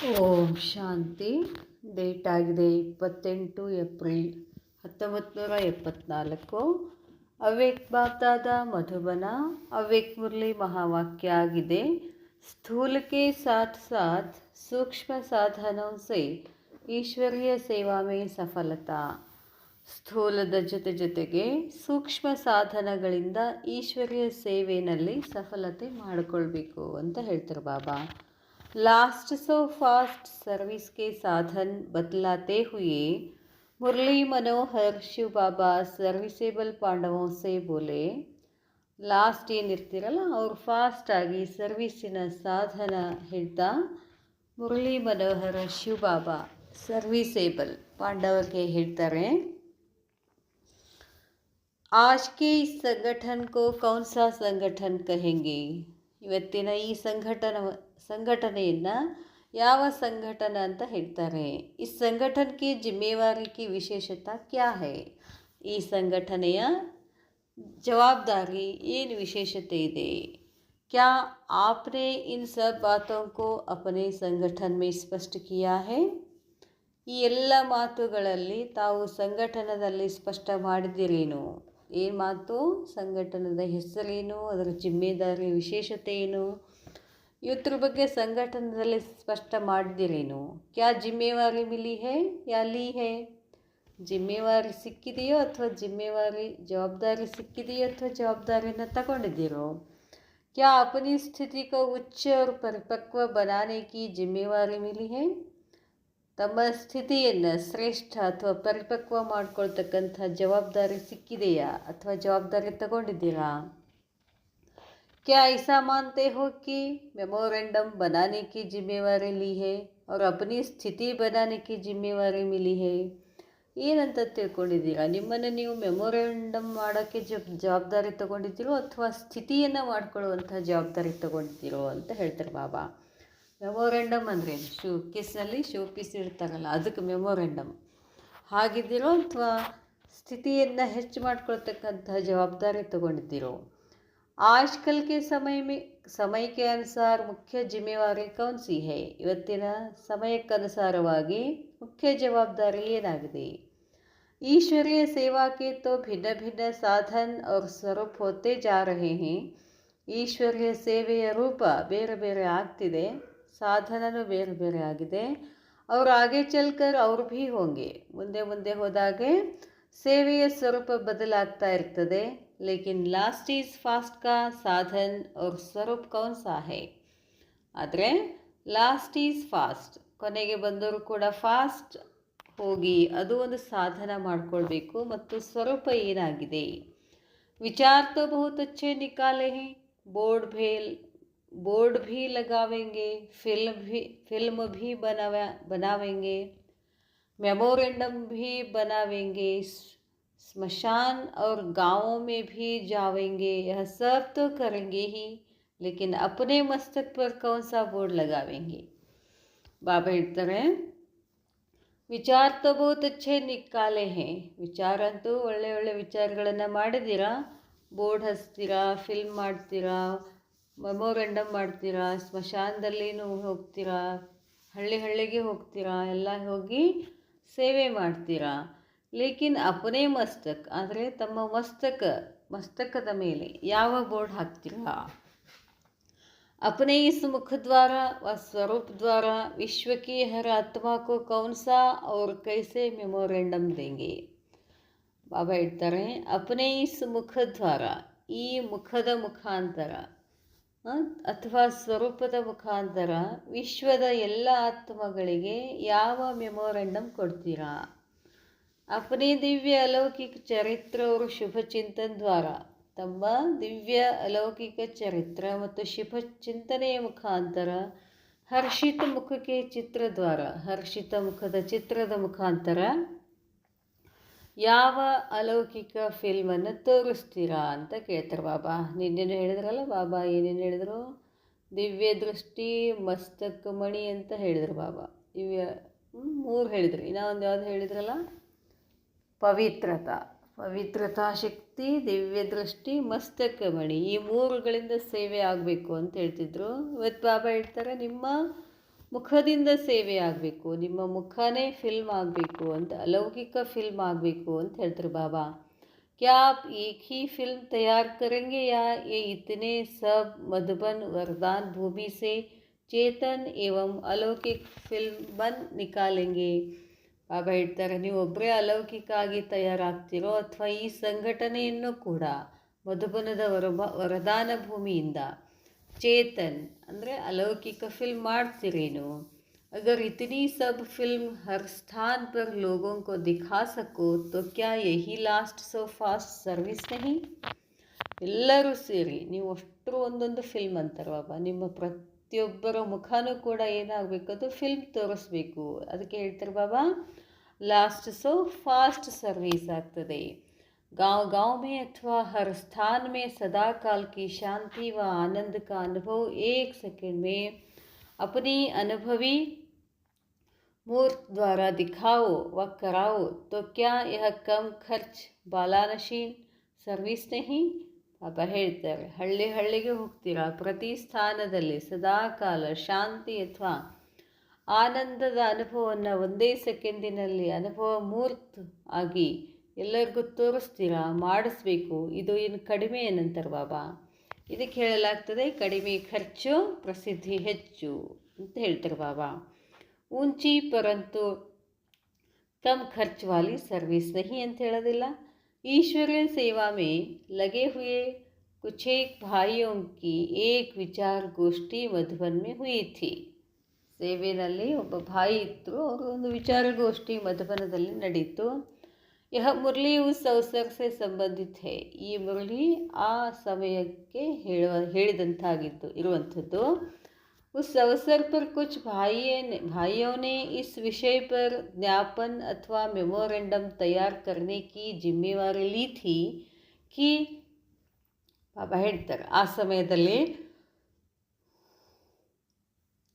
ಓಂ ಶಾಂತಿ. Date ಆಗಿದೆ 28 April 1974. ಅವ್ಯಕ್ತ ಬಾಪ್ದಾದ ಮಧುಬನ. ಅವ್ಯಕ್ತ ಮುರಳಿ ಮಹಾವಾಕ್ಯ ಆಗಿದೆ, ಸ್ಥೂल के साथ साथ सूक्ष्म साधनों से ईश्वरीय सेवा में सफलता. ಸ್ಥೂಲದ ಜೊತೆಗೆ ಸೂಕ್ಷ್ಮ ಸಾಧನಗಳಿಂದ ಈಶ್ವರೀಯ ಸೇವೆಯಲ್ಲಿ ಸಫಲತೆ ಮಾಡಿಕೊಳ್ಬೇಕು ಅಂತ ಹೇಳ್ತಾರೆ ಬಾಬಾ. लास्ट सो फास्ट सर्विस के साधन बतलाते हुए मुरली मनोहर शिव बाबा सर्विसेबल पांडवों से बोले. ಲಾಸ್ಟ್ ಏನಿರ್ತಿರಲ್ಲ ಅವ್ರು ಫಾಸ್ಟಾಗಿ ಸರ್ವಿಸಿನ ಸಾಧನ ಹೇಳ್ತಾ ಮುರಳಿ ಮನೋಹರ ಶಿವ ಬಾಬಾ ಸರ್ವಿಸೇಬಲ್ ಪಾಂಡವರಿಗೆ ಹೇಳ್ತಾರೆ, आज के इस संगठन को कौन सा संगठन कहेंगे. ಇವತ್ತಿನ ಈ ಸಂಘಟನೆಯನ್ನು ಯಾವ ಸಂಘಟನೆ ಅಂತ ಹೇಳ್ತಾರೆ. ಈ ಸಂಘಟನೆ ಜಿಮ್ಮೇವಾರಿ ವಿಶೇಷತಾ ಕ್ಯಾ ಹೈ. ಈ ಸಂಘಟನೆಯ ಜವಾಬ್ದಾರಿ ಏನು ವಿಶೇಷತೆ ಇದೆ. क्या आपने इन सब बातों को अपने संगठन में स्पष्ट किया है. ಈ ಎಲ್ಲ ಮಾತುಗಳಲ್ಲಿ ತಾವು ಸಂಘಟನದಲ್ಲಿ ಸ್ಪಷ್ಟ ಮಾಡಿದಿರೇನು. ಏನು ಮಾತು, ಸಂಘಟನದ ಹೆಸರೇನು, ಅದರ ಜಿಮ್ಮೆದಾರಿ ವಿಶೇಷತೆ ಏನು, ಇವತ್ತರ ಬಗ್ಗೆ ಸಂಘಟನದಲ್ಲಿ ಸ್ಪಷ್ಟ ಮಾಡಿದಿರೇನು. ಕ್ಯಾ ಜಿಮ್ಮೆವಾರಿ ಮಿಲಿ ಹೇ ಯಾ ಲೀ ಹೇ. ಜಿಮ್ಮೆವಾರಿ ಸಿಕ್ಕಿದೆಯೋ ಅಥವಾ ಜವಾಬ್ದಾರಿ ಸಿಕ್ಕಿದೆಯೋ ಅಥವಾ ಜವಾಬ್ದಾರಿಯನ್ನು ತಗೊಂಡಿದ್ದೀರೋ. ಕ್ಯಾ ಅಪನಿ ಸ್ಥಿತಿ ಕೋ ಉಚ್ಚ और ಪರಿಪಕ್ವ बनाने की जिम्मेवारी मिली है. ತಮ್ಮ ಸ್ಥಿತಿಯನ್ನು ಶ್ರೇಷ್ಠ ಅಥವಾ ಪರಿಪಕ್ವ ಮಾಡ್ಕೊಳ್ತಕ್ಕಂಥ ಜವಾಬ್ದಾರಿ ಸಿಕ್ಕಿದೆಯಾ ಅಥವಾ ಜವಾಬ್ದಾರಿ ತಗೊಂಡಿದ್ದೀರಾ. क्या ऐसा मानते हो कि मेमोरेंडम बनाने की जिम्मेवारी ली है और अपनी स्थिति बनाने की जिम्मेवारी मिली है. ಏನಂತ ತಿಳ್ಕೊಂಡಿದ್ದೀರಾ. ನಿಮ್ಮನ್ನು ನೀವು ಮೆಮೊರೆಂಡಮ್ ಮಾಡೋಕ್ಕೆ ಜವಾಬ್ದಾರಿ ತಗೊಂಡಿದ್ದೀರೋ ಅಥವಾ ಸ್ಥಿತಿಯನ್ನು ಮಾಡ್ಕೊಳ್ಳುವಂಥ ಜವಾಬ್ದಾರಿ ತಗೊಂಡಿದ್ದೀರೋ ಅಂತ ಹೇಳ್ತಾರೆ ಬಾಬಾ. ಮೆಮೊರೆಂಡಮ್ ಅಂದರೆ ಶೋಕೇಸ್ನಲ್ಲಿ ಶೋಪೀಸ್ ಇಡ್ತಾರಲ್ಲ, ಅದಕ್ಕೆ ಮೆಮೊರೆಂಡಮ್ ಹಾಗಿದ್ದೀರೋ ಅಥವಾ ಸ್ಥಿತಿಯನ್ನು ಹೆಚ್ಚು ಮಾಡ್ಕೊಳ್ತಕ್ಕಂಥ ಜವಾಬ್ದಾರಿ ತಗೊಂಡಿದ್ದೀರೋ. ಆಜ್ಕಲ್ ಕೆ ಸಮಯಕ್ಕೆ ಅನುಸಾರ ಮುಖ್ಯ ಜಿಮ್ಮೆವಾರಿ ಕೌನ್ ಸಿ ಹೈ. ಇವತ್ತಿನ ಸಮಯಕ್ಕನುಸಾರವಾಗಿ ಮುಖ್ಯ ಜವಾಬ್ದಾರಿ ಏನಾಗಿದೆ. ईश्वरीय सेवा के तो भिन्न भिन्न साधन और स्वरूप होते जा रहे हैं. ಈಶ್ವರ್ಯ ಸೇವೆಯ ರೂಪ ಬೇರೆ ಬೇರೆ ಆಗ್ತಿದೆ, ಸಾಧನನೂ ಬೇರೆ ಬೇರೆ ಆಗಿದೆ. ಅವರು ಆಗೆ ಚಲ್ಕರ್ ಅವ್ರು ಭೀ ಹೋಂಗೆ, ಮುಂದೆ ಮುಂದೆ ಹೋದಾಗೆ ಸೇವೆಯ ಸ್ವರೂಪ ಬದಲಾಗ್ತಾ ಇರ್ತದೆ. ಲೇಕಿನ್ ಲಾಸ್ಟ್ ಈಸ್ ಫಾಸ್ಟ್ ಕಾ ಸಾಧನ್ और ಸ್ವರೂಪ ಕೌನ್ ಸಾ ಹೈ. ಆದರೆ ಲಾಸ್ಟ್ ಈಸ್ ಫಾಸ್ಟ್, ಕೊನೆಗೆ ಬಂದವರು ಕೂಡ ಫಾಸ್ಟ್ ಹೋಗಿ ಅದು ಒಂದು ಸಾಧನ ಮಾಡಿಕೊಳ್ಬೇಕು. ಮತ್ತು ಸ್ವರೂಪ ಏನಾಗಿದೆ. ವಿಚಾರ तो बहुत अच्छे निकाले हैं. बोर्ड भी लगावेंगे, फिल्म भी बनावेंगे, मेमोरेंडम भी बनावेंगे, स्मशान और गांवों में भी जावेंगे. यह सब तो करेंगे ही, लेकिन अपने मस्तक पर कौन सा बोर्ड लगावेंगे. बाबा ಹೇಳ್ತಾರೆ, ವಿಚಾರ तो बहुत अच्छे निकाले हैं. ವಿಚಾರ ಅಂತೂ ಒಳ್ಳೆ ಒಳ್ಳೆ ವಿಚಾರಗಳನ್ನು ಮಾಡಿದ್ದೀರಾ. ಬೋರ್ಡ್ ಹಚ್ತೀರಾ, ಫಿಲ್ಮ್ ಮಾಡ್ತೀರಾ, ಮೆಮೊರೆಂಡಮ್ ಮಾಡ್ತೀರಾ, ಸ್ಮಶಾನದಲ್ಲಿನೂ ಹೋಗ್ತೀರಾ, ಹಳ್ಳಿಗೆ ಹೋಗ್ತೀರಾ, ಎಲ್ಲ ಹೋಗಿ ಸೇವೆ ಮಾಡ್ತೀರಾ. ಲೇಕಿನ್ ಅಪನೇ ಮಸ್ತಕ್ ಅಂದರೆ ತಮ್ಮ ಮಸ್ತಕದ ಮೇಲೆ ಯಾವ ಬೋರ್ಡ್ ಹಾಕ್ತೀರಾ. अपने इस मुख द्वारा व स्वरूप द्वारा विश्व की हर आत्मा को कौन सा और कैसे मेमोरेंडम देंगे. ಬಾಬಾ ಹೇಳ್ತಾರೆ, ಅಪನೇ ಇಸ್ ಮುಖದ್ವಾರ, ಈ ಮುಖದ ಮುಖಾಂತರ ಅಥವಾ ಸ್ವರೂಪದ ಮುಖಾಂತರ ವಿಶ್ವದ ಎಲ್ಲ ಆತ್ಮಗಳಿಗೆ ಯಾವ ಮೆಮೊರೆಂಡಮ್ ಕೊಡ್ತೀರಾ. ಅಪನೇ ದಿವ್ಯ ಅಲೌಕಿಕ ಚರಿತ್ರ और ಶುಭ ಚಿಂತನ್ ದ್ವಾರ, ತಮ್ಮ ದಿವ್ಯ ಅಲೌಕಿಕ ಚರಿತ್ರ ಮತ್ತು ಶುಭ ಚಿಂತನೆಯ ಮುಖಾಂತರ ಹರ್ಷಿತ ಮುಖಕ್ಕೆ ಚಿತ್ರದ್ವಾರ, ಹರ್ಷಿತ ಮುಖದ ಚಿತ್ರದ ಮುಖಾಂತರ ಯಾವ ಅಲೌಕಿಕ ಫಿಲ್ಮನ್ನು ತೋರಿಸ್ತೀರಾ ಅಂತ ಕೇಳ್ತಾರೆ ಬಾಬಾ. ನಿನ್ನೇನು ಹೇಳಿದ್ರಲ್ಲ ಬಾಬಾ, ಏನೇನು ಹೇಳಿದ್ರು. ದಿವ್ಯ ದೃಷ್ಟಿ, ಮಸ್ತಕ ಮಣಿ ಅಂತ ಹೇಳಿದ್ರು ಬಾಬಾ. ದಿವ್ಯ 3 ಹೇಳಿದ್ರು. ಇನ್ನೊಂದು ಯಾವುದು ಹೇಳಿದ್ರಲ್ಲ, ಪವಿತ್ರತಾ ಶಕ್ತಿ, ದಿವ್ಯ ದೃಷ್ಟಿ, ಮಸ್ತಕ ಮಣಿ. ಈ 3ಗಳಿಂದ ಸೇವೆ ಆಗಬೇಕು ಅಂತ ಹೇಳ್ತಿದ್ರು. ಇವತ್ತು ಬಾಬಾ ಹೇಳ್ತಾರೆ, ನಿಮ್ಮ ಮುಖದಿಂದ ಸೇವೆ ಆಗಬೇಕು, ನಿಮ್ಮ ಮುಖನೇ ಫಿಲ್ಮ್ ಆಗಬೇಕು ಅಂತ, ಅಲೌಕಿಕ ಫಿಲ್ಮ್ ಆಗಬೇಕು ಅಂತ ಹೇಳ್ತಾರೆ ಬಾಬಾ. क्या आप एक ही फिल्म तैयार करेंगे या ये इतने सब मधुबन वरदान भूमि से चेतन एवं अलौकिक फिल्म बन निकालेंगे? ಬಾಬಾ ಹೇಳ್ತಾರೆ, ನೀವು ಒಬ್ಬರೇ ಅಲೌಕಿಕ ಆಗಿ ತಯಾರಾಗ್ತಿರೋ ಅಥವಾ ಈ ಸಂಘಟನೆಯನ್ನು ಕೂಡ ಮಧುಬನದ ವರದಾನ ಭೂಮಿಯಿಂದ चेतन ಅಂದರೆ अलौकिक फिल्म ಮಾಡ್ತೀರೇನು? अगर इतनी सब फिल्म हर स्थान पर लोगों को दिखा सको तो क्या यही लास्ट सो फास्ट सर्विस नहीं? ಎಲ್ಲರೂ ಸೇರಿ ನೀವು ಅಷ್ಟರು ಒಂದೊಂದು ಫಿಲ್ಮ್ ಅಂತಾರೆ ಬಾಬಾ, ನಿಮ್ಮ ಪ್ರತಿಯೊಬ್ಬರ ಮುಖನೂ ಕೂಡ ಏನಾಗಬೇಕು, ಅದು ಫಿಲ್ಮ್ ತೋರಿಸ್ಬೇಕು. ಅದಕ್ಕೆ ಹೇಳ್ತಾರೆ ಬಾಬಾ, ಲಾಸ್ಟ್ ಸೋ ಫಾಸ್ಟ್ ಸರ್ವಿಸ್ ಆಗ್ತದೆ. गांव गांव में अथवा हर स्थान में सदा काल की शांति व आनंद का अनुभव एक सेकंड में अपनी अनुभवी मूर्त द्वारा दिखाओ व कराओ तो क्या यह कम खर्च बालानशीन सर्विस नहीं? ಬಾಬಾ ಹೇಳ್ತಾರೆ, ಹಳ್ಳಿ ಹಳ್ಳಿಗೆ ಹೋಗ್ತೀರಾ, ಪ್ರತಿ ಸ್ಥಾನದಲ್ಲಿ ಸದಾಕಾಲ ಶಾಂತಿ ಅಥವಾ ಆನಂದದ ಅನುಭವವನ್ನು ಒಂದೇ ಸೆಕೆಂಡಿನಲ್ಲಿ ಅನುಭವ ಮೂರ್ತ್ ಆಗಿ ಎಲ್ಲರಿಗೂ ತೋರಿಸ್ತೀರಾ, ಮಾಡಿಸ್ಬೇಕು. ಇದು ಏನು ಕಡಿಮೆ ಏನಂತಾರೆ ಬಾಬಾ? ಇದಕ್ಕೆ ಹೇಳಲಾಗ್ತದೆ, ಕಡಿಮೆ ಖರ್ಚು ಪ್ರಸಿದ್ಧಿ ಹೆಚ್ಚು ಅಂತ ಹೇಳ್ತಾರೆ ಬಾಬಾ. ऊंची परंतु कम खर्च वाली सर्विस नहीं ಅಂತ ಹೇಳೋದಿಲ್ಲ. ईश्वरीय सेवा में लगे हुए कुछ एक भाइयों की एक विचार गोष्ठी मधुबन में हुई थी. ಸೇವೆಯಲ್ಲಿ ಒಬ್ಬ ಭಾಯಿ ಇದ್ದರು, ಅವರು ಒಂದು ವಿಚಾರಗೋಷ್ಠಿ ಮಧುಬನದಲ್ಲಿ ನಡೀತು. यह मुरली उस अवसर से संबंधित है. ಈ ಮುರಳಿ ಆ ಸಮಯಕ್ಕೆ ಹೇಳಿದಂತಾಗಿದ್ದು ಇರುವಂಥದ್ದು. उस अवसर पर कुछ भाइयों ने इस विषय पर ज्ञापन अथवा मेमोरेंडम तैयार करने की जिम्मेवारी ली थी कि ಬಾಬಾ ಹೇಳ್ತಾರೆ, ಆ ಸಮಯದಲ್ಲಿ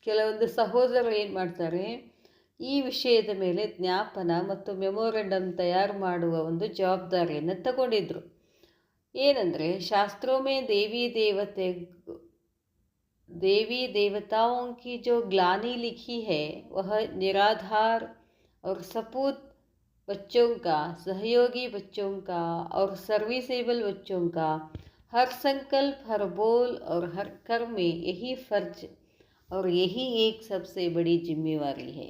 ಕೆಲವೊಂದು ಸಹೋದರರು ಏನು ಮಾಡ್ತಾರೆ, ಈ ವಿಷಯದ ಮೇಲೆ ಜ್ಞಾಪನ ಮತ್ತು ಮೆಮೊರೆಂಡಮ್ ತಯಾರು ಮಾಡುವ ಒಂದು ಜವಾಬ್ದಾರಿಯನ್ನು ತಗೊಂಡಿದ್ರು. ಏನಂದರೆ, ಶಾಸ್ತ್ರೋं में देवी देवताओं की जो ग्लानि लिखी है वह निराधार और सपूत बच्चों का, सहयोगी बच्चों का और सर्विसेबल बच्चों का हर संकल्प, हर बोल और हर कर्म में यही फर्ज और यही एक सबसे बड़ी जिम्मेवारी है.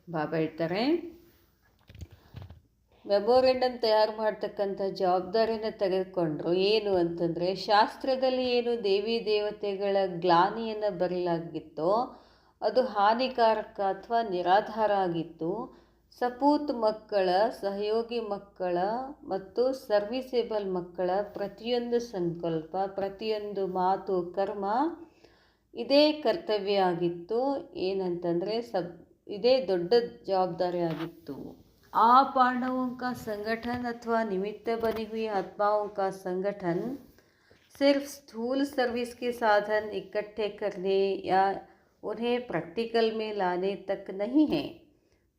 ಬಾಬಾ ಹೇಳ್ತಾರೆ, ಮೆಮೊರೆಂಡಮ್ ತಯಾರು ಮಾಡ್ತಕ್ಕಂಥ ಜವಾಬ್ದಾರಿನ ತೆಗೆದುಕೊಂಡ್ರು. ಏನು ಅಂತಂದರೆ, ಶಾಸ್ತ್ರದಲ್ಲಿ ಏನು ದೇವಿ ದೇವತೆಗಳ ಗ್ಲಾನಿಯನ್ನು ಬರಲಾಗಿತ್ತೋ ಅದು ಹಾನಿಕಾರಕ ಅಥವಾ ನಿರಾಧಾರ ಆಗಿತ್ತು. ಸಪೂತ್ ಮಕ್ಕಳ, ಸಹಯೋಗಿ ಮಕ್ಕಳ ಮತ್ತು ಸರ್ವಿಸೇಬಲ್ ಮಕ್ಕಳ ಪ್ರತಿಯೊಂದು ಸಂಕಲ್ಪ, ಪ್ರತಿಯೊಂದು ಮಾತು, ಕರ್ಮ ಇದೇ ಕರ್ತವ್ಯ ಆಗಿತ್ತು. ಏನಂತಂದರೆ ಇದೇ ದೊಡ್ಡ ಜವಾಬ್ದಾರಿ ಆಗಿತ್ತು. आ पांडवों का संगठन अथवा निमित्त बनी हुई आत्माओं का संगठन सिर्फ स्थूल सर्विस के साधन इकट्ठे करने या उन्हें प्रैक्टिकल में लाने तक नहीं है.